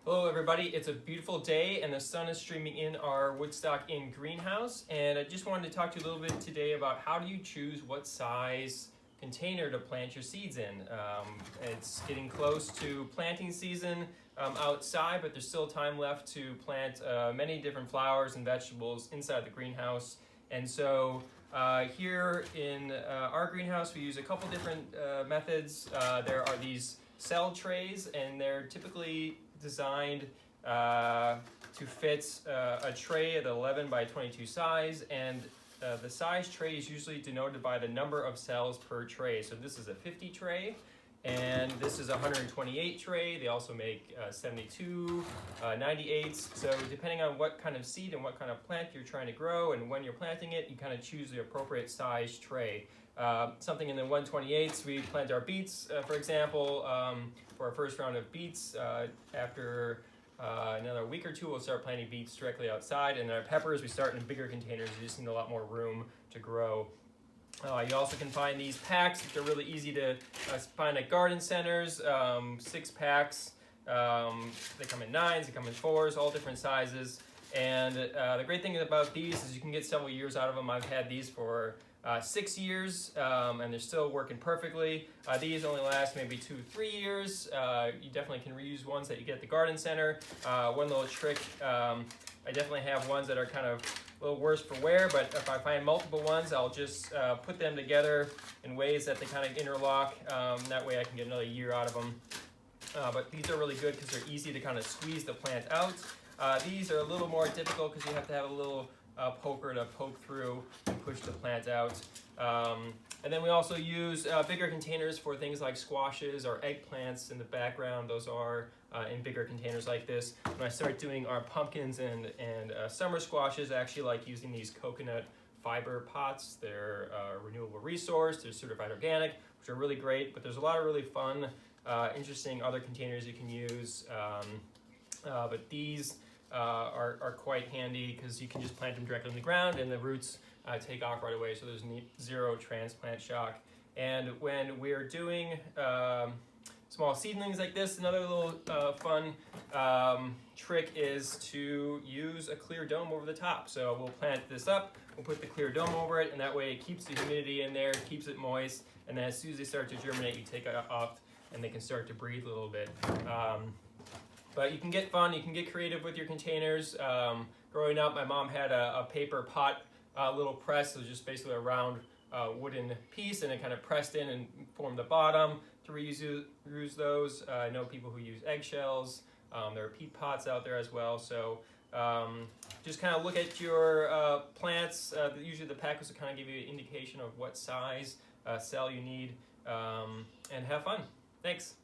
Hello everybody, it's a beautiful day and the sun is streaming in our Woodstock Inn greenhouse, and I just wanted to talk to you a little bit today about how do you choose what size container to plant your seeds in. It's getting close to planting season outside, but there's still time left to plant many different flowers and vegetables inside the greenhouse. And so here in our greenhouse we use a couple different methods. There are these cell trays, and they're typically designed to fit a tray at 11 by 22 size, and the size tray is usually denoted by the number of cells per tray. So this is a 50 tray, and this is a 128 tray. They also make 72, 98s. So depending on what kind of seed and what kind of plant you're trying to grow and when you're planting it, you kind of choose the appropriate size tray. Something in the 128s, we plant our beets, for example, for our first round of beets. After another week or two, we'll start planting beets directly outside. And our peppers, we start in bigger containers. You just need a lot more room to grow. You also can find these packs, which are really easy to find at garden centers. 6 packs. They come in 9s, they come in 4s, all different sizes. And the great thing about these is you can get several years out of them. I've had these for 6 years, and they're still working perfectly. These only last maybe 2-3 years. You definitely can reuse ones that you get at the garden center. One little trick, I definitely have ones that are kind of a little worse for wear, but if I find multiple ones, I'll just put them together in ways that they kind of interlock. That way I can get another year out of them. But these are really good because they're easy to kind of squeeze the plant out. These are a little more difficult because you have to have a little poker to poke through and push the plant out. And then we also use bigger containers for things like squashes or eggplants in the background. Those are in bigger containers like this. When I start doing our pumpkins and summer squashes, I actually like using these coconut fiber pots. They're a renewable resource. They're certified organic, which are really great, but there's a lot of really fun, interesting other containers you can use. But these are quite handy because you can just plant them directly in the ground and the roots take off right away, so there's zero transplant shock. And when we're doing small seedlings like this, another little fun trick is to use a clear dome over the top. So we'll plant this up, we'll put the clear dome over it, and that way it keeps the humidity in there, keeps it moist, and then as soon as they start to germinate, you take it off and they can start to breathe a little bit. But you can get fun, you can get creative with your containers. Growing up, my mom had a paper pot little press. It was just basically a round wooden piece, and it kind of pressed in and formed the bottom to reuse those. I know people who use eggshells. There are peat pots out there as well. So just kind of look at your plants. Usually the packers will kind of give you an indication of what size cell you need, and have fun. Thanks.